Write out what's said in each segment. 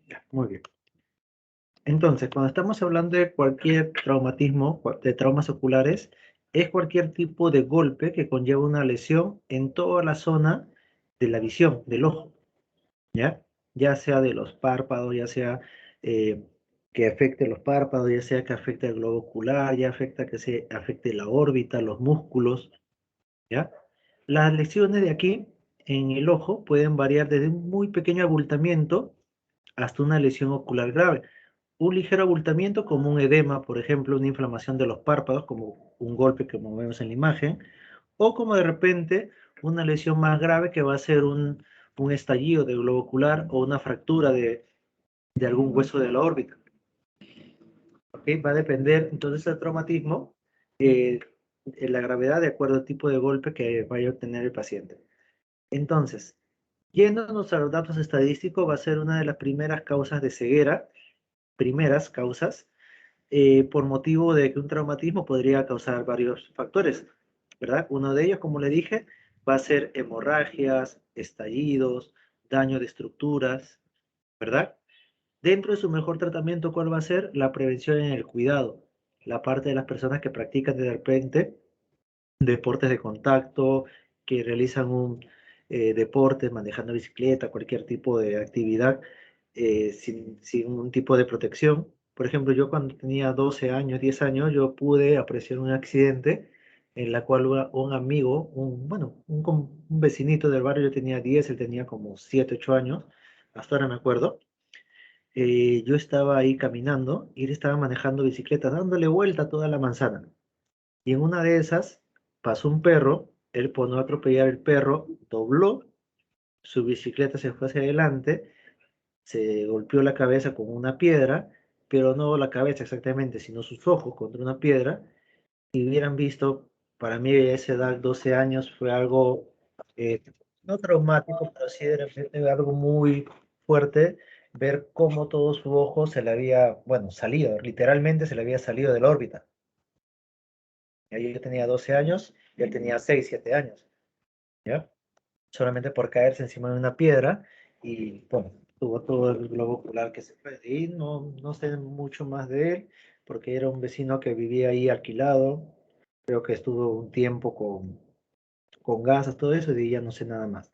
Ya, muy bien. Entonces, cuando estamos hablando de cualquier traumatismo, de traumas oculares, es cualquier tipo de golpe que conlleva una lesión en toda la zona de la visión, del ojo, ¿ya? Ya sea de los párpados, ya sea eh, que afecte los párpados, ya sea que afecte el globo ocular, ya afecta que se afecte la órbita, los músculos, ¿ya? Las lesiones de aquí en el ojo pueden variar desde un muy pequeño abultamiento hasta una lesión ocular grave. Un ligero abultamiento como un edema, por ejemplo, una inflamación de los párpados, como un golpe que como vemos en la imagen, o como de repente una lesión más grave que va a ser un estallido del globo ocular o una fractura de algún hueso de la órbita. ¿Okay? Va a depender entonces del traumatismo, eh, la gravedad de acuerdo al tipo de golpe que vaya a obtener el paciente. Entonces, yéndonos a los datos estadísticos, va a ser una de las primeras causas de ceguera, primeras causas, por motivo de que un traumatismo podría causar varios factores, ¿verdad? Uno de ellos, como le dije, va a ser hemorragias, estallidos, daño de estructuras, ¿verdad? Dentro de su mejor tratamiento, ¿cuál va a ser? La prevención en el cuidado. La parte de las personas que practican de repente deportes de contacto, que realizan un deporte, manejando bicicleta, cualquier tipo de actividad sin un tipo de protección. Por ejemplo, yo cuando tenía 12 años, 10 años, yo pude apreciar un accidente en la cual un amigo, bueno, un vecinito del barrio, yo tenía 10, él tenía como 7, 8 años, hasta ahora me acuerdo. Yo estaba ahí caminando y él estaba manejando bicicleta, dándole vuelta a toda la manzana. Y en una de esas pasó un perro, él por no atropellar el perro, dobló, su bicicleta se fue hacia adelante, se golpeó la cabeza con una piedra, pero no la cabeza exactamente, sino sus ojos contra una piedra. Si hubieran visto, para mí a esa edad, 12 años, fue algo eh, no traumático, pero sí de repente algo muy fuerte, ver cómo todo su ojo se le había, bueno, salido, literalmente se le había salido de la órbita. Yo tenía 12 años y él tenía 6 7 años, ¿ya? Solamente por caerse encima de una piedra y, bueno, tuvo todo el globo ocular que se fue. Y no sé mucho más de él, porque era un vecino que vivía ahí alquilado, creo que estuvo un tiempo con gasas, todo eso, y ya no sé nada más.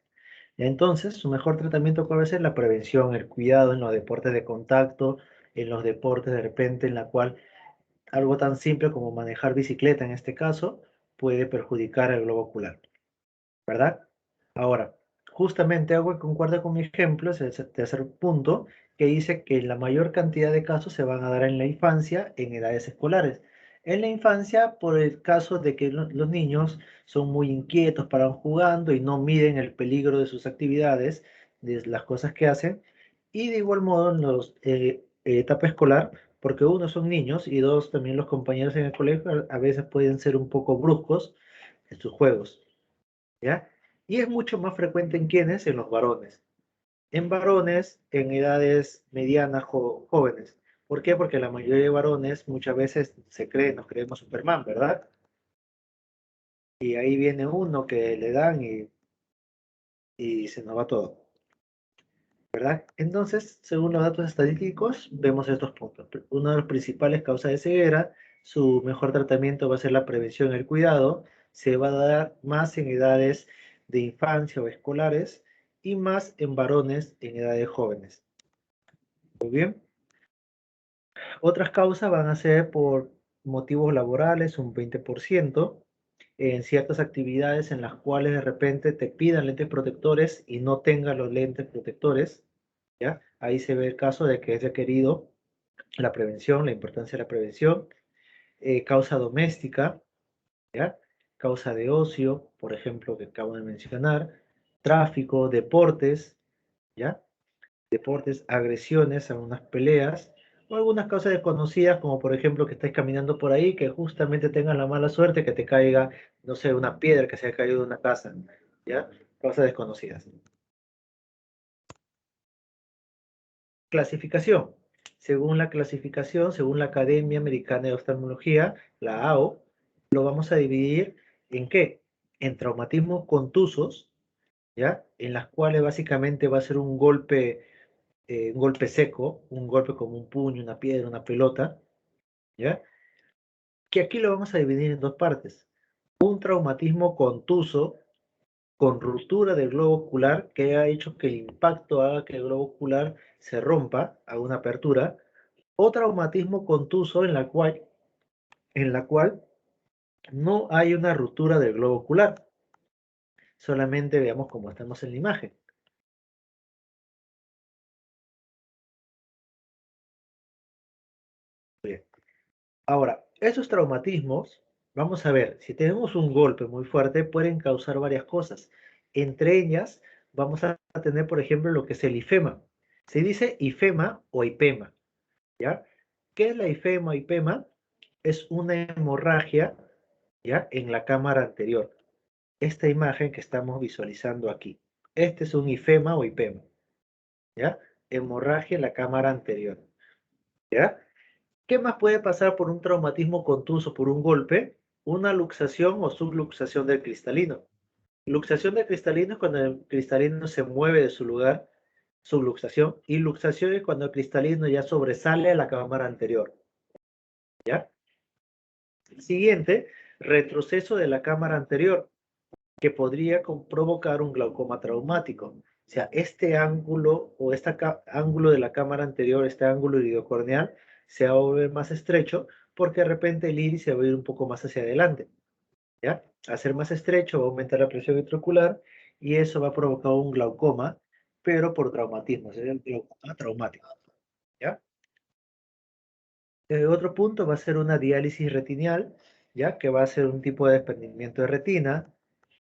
Entonces, su mejor tratamiento puede ser la prevención, el cuidado en los deportes de contacto, en los deportes de repente en la cual algo tan simple como manejar bicicleta en este caso puede perjudicar el globo ocular, ¿verdad? Ahora, justamente algo que concuerda con mi ejemplo es el tercer punto, que dice que la mayor cantidad de casos se van a dar en la infancia, en edades escolares. En la infancia, por el caso de que los niños son muy inquietos, paran jugando y no miden el peligro de sus actividades, de las cosas que hacen, y de igual modo en la etapa escolar, porque uno son niños y dos también los compañeros en el colegio a veces pueden ser un poco bruscos en sus juegos, ¿ya? Y es mucho más frecuente en quienes, en los varones. En varones en edades medianas, jóvenes. ¿Por qué? Porque la mayoría de varones muchas veces se creen, nos creemos Superman, ¿verdad? Y ahí viene uno que le dan y se nos va todo, ¿verdad? Entonces, según los datos estadísticos, vemos estos puntos. Una de las principales causas de ceguera, su mejor tratamiento va a ser la prevención y el cuidado. Se va a dar más en edades de infancia o escolares y más en varones en edades jóvenes. Muy bien. Otras causas van a ser por motivos laborales, un 20%, en ciertas actividades en las cuales de repente te pidan lentes protectores y no tengan los lentes protectores, ¿ya? Ahí se ve el caso de que es requerido la prevención, la importancia de la prevención, causa doméstica, ¿ya? Causa de ocio, por ejemplo, que acabo de mencionar, tráfico, deportes, ¿ya? Deportes, agresiones, algunas peleas, o algunas causas desconocidas, como por ejemplo que estés caminando por ahí, que justamente tengas la mala suerte que te caiga, no sé, una piedra que se ha caído de una casa, ¿ya? Causas desconocidas. Clasificación. Según la clasificación, según la Academia Americana de Oftalmología, la AO, lo vamos a dividir en qué? En traumatismos contusos, ¿ya? En las cuales básicamente va a ser un golpe un golpe seco, un golpe como un puño, una piedra, una pelota, ¿ya? Que aquí lo vamos a dividir en dos partes. Un traumatismo contuso con ruptura del globo ocular que ha hecho que el impacto haga que el globo ocular se rompa a una apertura, o traumatismo contuso en la cual no hay una ruptura del globo ocular, solamente veamos cómo estamos en la imagen. Bien. Ahora, esos traumatismos, vamos a ver, si tenemos un golpe muy fuerte, pueden causar varias cosas. Entre ellas, vamos a tener, por ejemplo, lo que es el ifema. Se dice ifema o hipema, ¿ya? ¿Qué es la ifema o hipema? Es una hemorragia, ¿ya? En la cámara anterior. Esta imagen que estamos visualizando aquí. Este es un ifema o hipema, ¿ya? Hemorragia en la cámara anterior, ¿ya? ¿Qué más puede pasar por un traumatismo contuso por un golpe? Una luxación o subluxación del cristalino. Luxación del cristalino es cuando el cristalino se mueve de su lugar, subluxación, y luxación es cuando el cristalino ya sobresale a la cámara anterior, ¿ya? Siguiente, retroceso de la cámara anterior, que podría provocar un glaucoma traumático. O sea, este ángulo o este ángulo de la cámara anterior, este ángulo iridocorneal, se va a volver más estrecho porque de repente el iris se va a ir un poco más hacia adelante, ¿ya? Al ser más estrecho va a aumentar la presión intraocular y eso va a provocar un glaucoma, pero por traumatismo, sería el glaucoma traumático, ¿ya? Otro punto va a ser una diálisis retinial, ¿ya? Que va a ser un tipo de desprendimiento de retina,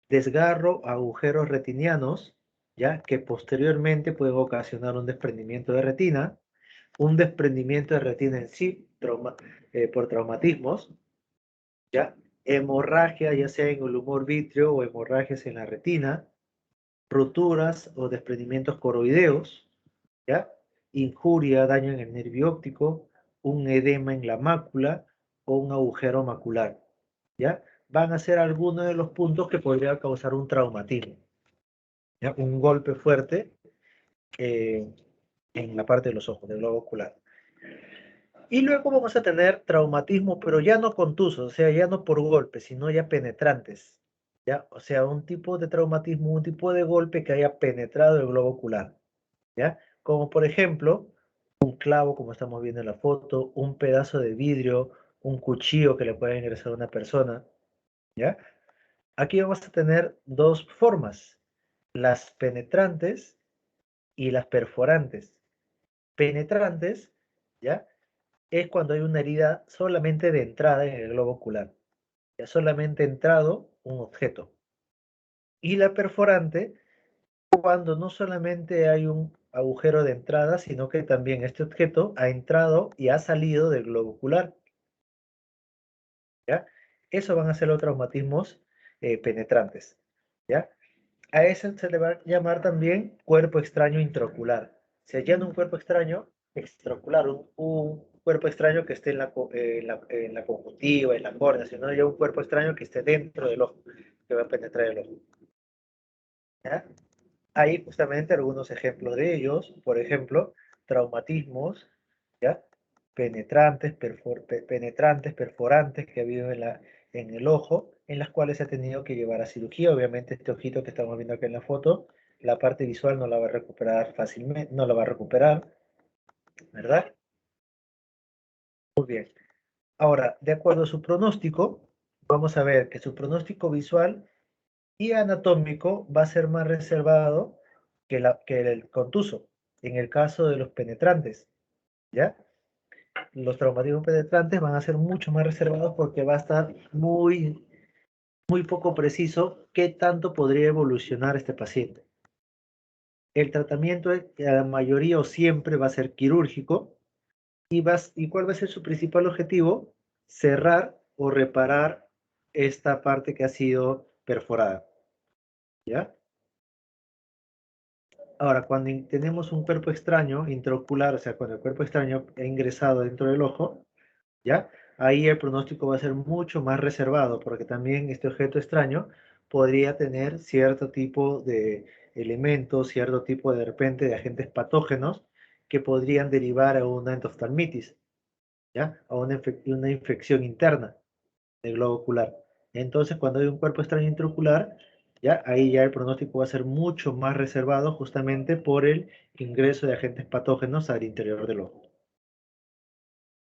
desgarro, agujeros retinianos, ¿ya? Que posteriormente pueden ocasionar un desprendimiento de retina, un desprendimiento de retina en sí, por traumatismos, ¿ya? Hemorragia, ya sea en el humor vítreo o hemorragias en la retina, roturas o desprendimientos coroideos, ¿ya? Injuria, daño en el nervio óptico, un edema en la mácula o un agujero macular, ¿ya? Van a ser algunos de los puntos que podría causar un traumatismo, ¿ya? Un golpe fuerte eh, en la parte de los ojos, del globo ocular. Y luego vamos a tener traumatismo, pero ya no contusos, o sea, ya no por golpes, sino ya penetrantes, ¿ya? O sea, un tipo de traumatismo, un tipo de golpe que haya penetrado el globo ocular, ¿ya? Como por ejemplo, un clavo, como estamos viendo en la foto, un pedazo de vidrio, un cuchillo que le puede ingresar a una persona, ¿ya? Aquí vamos a tener dos formas, las penetrantes y las perforantes. Penetrantes, ¿ya? Es cuando hay una herida solamente de entrada en el globo ocular, ya solamente entrado un objeto. Y la perforante, cuando no solamente hay un agujero de entrada, sino que también este objeto ha entrado y ha salido del globo ocular, ¿ya? Eso van a ser los traumatismos penetrantes, ¿ya? A ese se le va a llamar también cuerpo extraño intraocular. Se llama un cuerpo extraño extraocular, un cuerpo extraño que esté en la conjuntiva, en la córnea, sino ya un cuerpo extraño que esté dentro del ojo, que va a penetrar el ojo, ¿ya? Hay justamente algunos ejemplos de ellos, por ejemplo, traumatismos, ¿ya? Penetrantes, perforantes que ha habido en el ojo, en las cuales se ha tenido que llevar a cirugía. Obviamente este ojito que estamos viendo aquí en la foto, la parte visual no la va a recuperar fácilmente, no la va a recuperar, ¿verdad? Muy bien. Ahora, de acuerdo a su pronóstico, vamos a ver que su pronóstico visual y anatómico va a ser más reservado que el contuso, en el caso de los penetrantes, ¿ya? Los traumatismos penetrantes van a ser mucho más reservados porque va a estar muy poco preciso qué tanto podría evolucionar este paciente. El tratamiento, la mayoría o siempre va a ser quirúrgico y ¿cuál va a ser su principal objetivo? Cerrar o reparar esta parte que ha sido perforada, ¿ya? Ahora, cuando tenemos un cuerpo extraño intraocular, o sea, cuando el cuerpo extraño ha ingresado dentro del ojo, ¿ya? Ahí el pronóstico va a ser mucho más reservado, porque también este objeto extraño podría tener cierto tipo de elementos, cierto tipo de repente de agentes patógenos que podrían derivar a una endoftalmitis, ¿ya? A una infección interna del globo ocular. Entonces, cuando hay un cuerpo extraño intraocular, ya ahí ya el pronóstico va a ser mucho más reservado justamente por el ingreso de agentes patógenos al interior del ojo.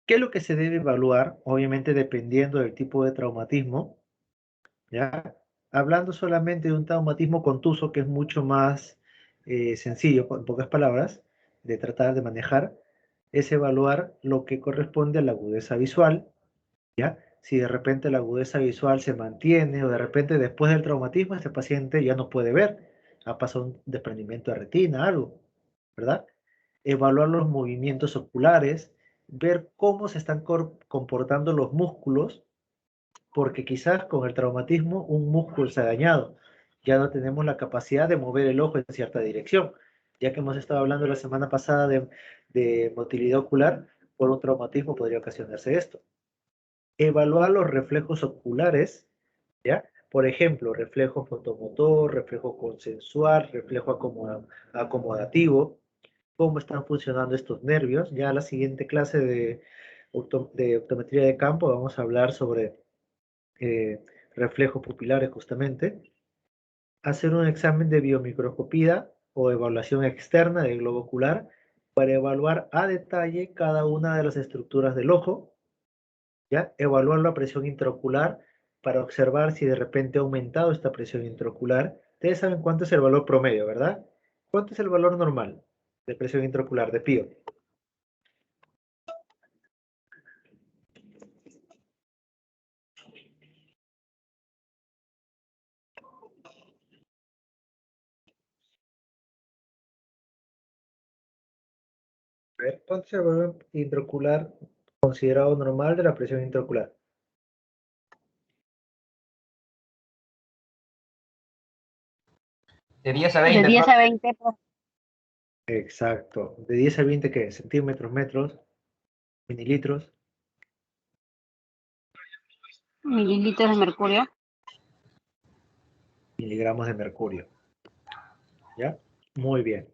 ¿Qué es lo que se debe evaluar? Obviamente dependiendo del tipo de traumatismo, ¿ya? Hablando solamente de un traumatismo contuso, que es mucho más sencillo, en pocas palabras, de tratar de manejar, es evaluar lo que corresponde a la agudeza visual, ¿ya? Si de repente la agudeza visual se mantiene o de repente después del traumatismo este paciente ya no puede ver, ha pasado un desprendimiento de retina, algo, ¿verdad? Evaluar los movimientos oculares, ver cómo se están comportando los músculos, porque quizás con el traumatismo un músculo se ha dañado, ya no tenemos la capacidad de mover el ojo en cierta dirección, ya que hemos estado hablando la semana pasada de motilidad ocular, por un traumatismo podría ocasionarse esto. Evaluar los reflejos oculares, ¿ya? Por ejemplo, reflejo fotomotor, reflejo consensual, reflejo acomodativo, cómo están funcionando estos nervios. Ya en la siguiente clase de optometría de campo vamos a hablar sobre reflejos pupilares justamente. Hacer un examen de biomicroscopía o evaluación externa del globo ocular para evaluar a detalle cada una de las estructuras del ojo, ¿ya? Evaluar la presión intraocular para observar si de repente ha aumentado esta presión intraocular. Ustedes saben cuánto es el valor promedio, ¿verdad? ¿Cuánto es el valor normal de presión intraocular de Pío? A ver, ¿cuánto es el valor intraocular considerado normal de la presión intraocular? De 10 a De 20. 10 a 20 Exacto. ¿De 10 a 20 qué? Centímetros, metros, mililitros, mililitros de mercurio. miligramos de mercurio. ¿Ya? Muy bien.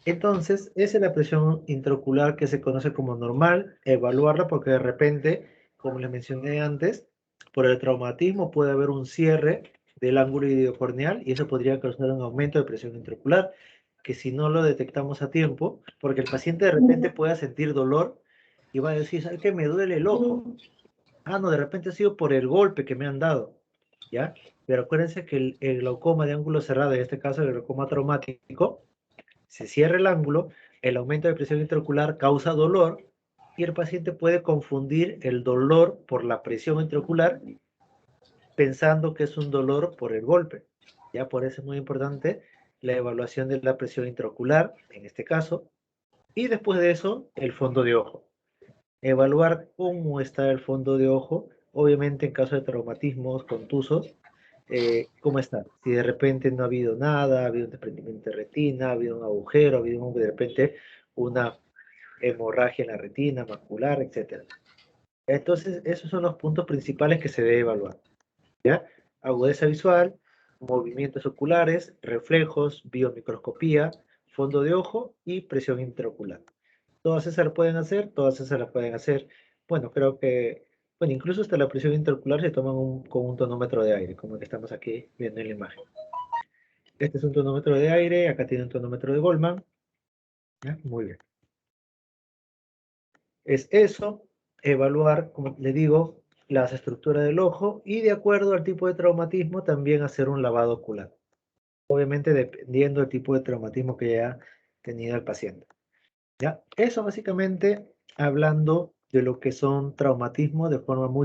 Entonces, esa es la presión intraocular que se conoce como normal. Evaluarla porque de repente, como les mencioné antes, por el traumatismo puede haber un cierre del ángulo idiocorneal y eso podría causar un aumento de presión intraocular, que si no lo detectamos a tiempo, porque el paciente de repente pueda sentir dolor y va a decir, ¿sabes qué? Me duele el ojo. Ah, no, de repente ha sido por el golpe que me han dado, ¿ya? Pero acuérdense que el glaucoma de ángulo cerrado, en este caso el glaucoma traumático, se cierra el ángulo, el aumento de presión intraocular causa dolor y el paciente puede confundir el dolor por la presión intraocular pensando que es un dolor por el golpe. Ya por eso es muy importante la evaluación de la presión intraocular, en este caso, y después de eso, el fondo de ojo. Evaluar cómo está el fondo de ojo, obviamente en caso de traumatismos contusos, cómo está. Si de repente no ha habido nada, ha habido un desprendimiento de retina, ha habido un agujero, ha habido de repente una hemorragia en la retina, macular, etc. Entonces, esos son los puntos principales que se debe evaluar, ¿ya? Agudeza visual, movimientos oculares, reflejos, biomicroscopía, fondo de ojo y presión intraocular. Todas esas las pueden hacer, todas esas las pueden hacer. Bueno, creo que, bueno, incluso hasta la presión intraocular se toma con un tonómetro de aire, como el que estamos aquí viendo en la imagen. Este es un tonómetro de aire, acá tiene un tonómetro de Goldman. ¿Ya? Muy bien. Es eso, evaluar, como le digo, las estructuras del ojo y de acuerdo al tipo de traumatismo también hacer un lavado ocular. Obviamente dependiendo del tipo de traumatismo que haya tenido el paciente. ¿Ya? Eso básicamente hablando de lo que son traumatismos de forma muy